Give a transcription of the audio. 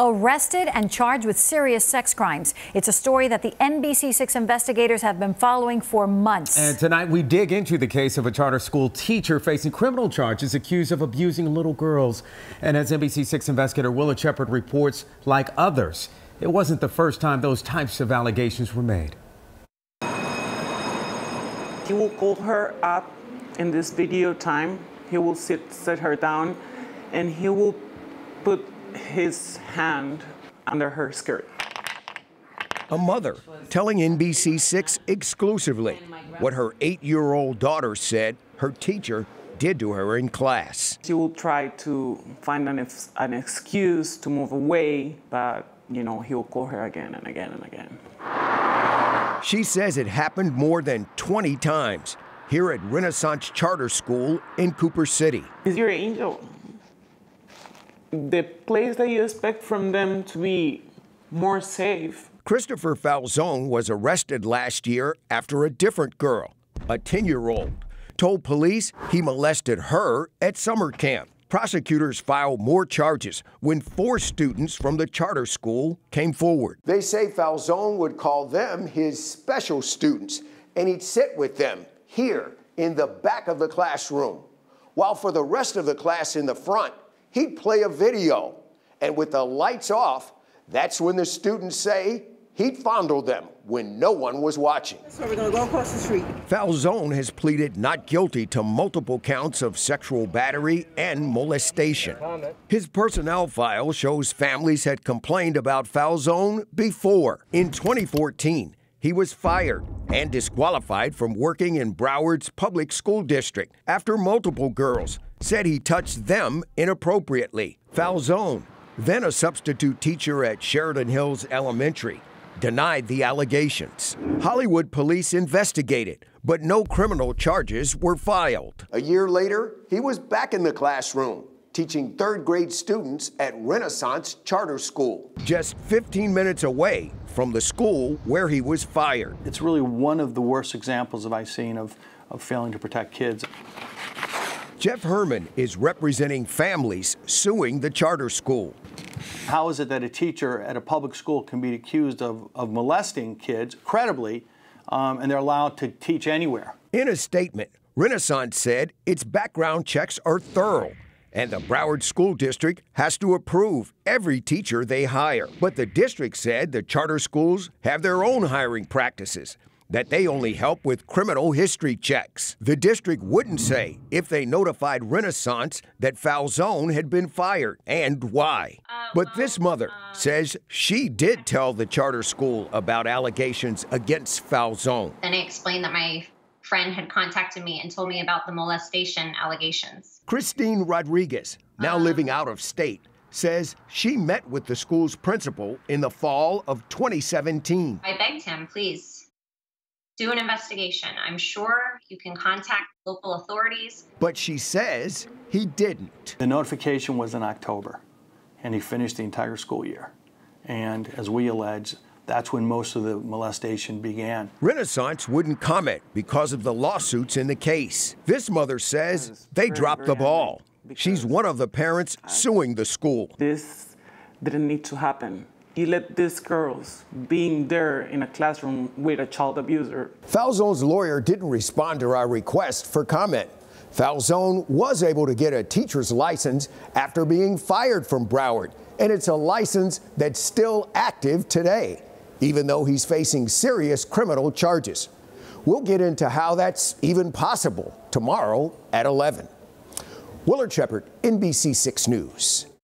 Arrested and charged with serious sex crimes. It's a story that the NBC6 investigators have been following for months. And tonight we dig into the case of a charter school teacher facing criminal charges accused of abusing little girls. And as NBC6 investigator Willard Shepard reports, like others, it wasn't the first time those types of allegations were made. He will call her up in this video time. He will sit her down, and he will put his hand under her skirt. A mother telling NBC6 exclusively what her 8-year-old daughter said her teacher did to her in class. She will try to find an excuse to move away, but he will call her again and again and again. She says it happened more than 20 times here at Renaissance Charter School in Cooper City. Is your angel the place that you expect from them to be more safe? Christopher Falzone was arrested last year after a different girl, a 10-year-old, told police he molested her at summer camp. Prosecutors filed more charges when 4 students from the charter school came forward. They say Falzone would call them his special students, and he'd sit with them here in the back of the classroom, while for the rest of the class in the front, he'd play a video, and with the lights off, that's when the students say he'd fondle them when no one was watching. So we're gonna go across the street. Falzone has pleaded not guilty to multiple counts of sexual battery and molestation. His personnel file shows families had complained about Falzone before. In 2014, he was fired and disqualified from working in Broward's public school district after multiple girls said he touched them inappropriately. Falzone, then a substitute teacher at Sheridan Hills Elementary, denied the allegations. Hollywood police investigated, but no criminal charges were filed. A year later, he was back in the classroom, teaching 3rd-grade students at Renaissance Charter School. Just 15 minutes away from the school where he was fired. It's really one of the worst examples that I've seen of failing to protect kids. Jeff Herman is representing families suing the charter school. How is it that a teacher at a public school can be accused of molesting kids credibly, and they're allowed to teach anywhere? In a statement, Renaissance said its background checks are thorough, and the Broward School District has to approve every teacher they hire. But the district said the charter schools have their own hiring practices, that they only help with criminal history checks. The district wouldn't say if they notified Renaissance that Falzone had been fired and why. But this mother says she did tell the charter school about allegations against Falzone. Then I explained that my friend had contacted me and told me about the molestation allegations. Christine Rodriguez, now living out of state, says she met with the school's principal in the fall of 2017. I begged him, please, do an investigation. I'm sure you can contact local authorities. But she says he didn't. The notification was in October, and he finished the entire school year. And as we allege, that's when most of the molestation began. Renaissance wouldn't comment because of the lawsuits in the case. This mother says they dropped the ball. She's one of the parents suing the school. This didn't need to happen. You let these girls being there in a classroom with a child abuser. Falzone's lawyer didn't respond to our request for comment. Falzone was able to get a teacher's license after being fired from Broward, and it's a license that's still active today, even though he's facing serious criminal charges. We'll get into how that's even possible tomorrow at 11. Willard Shepard, NBC6 News.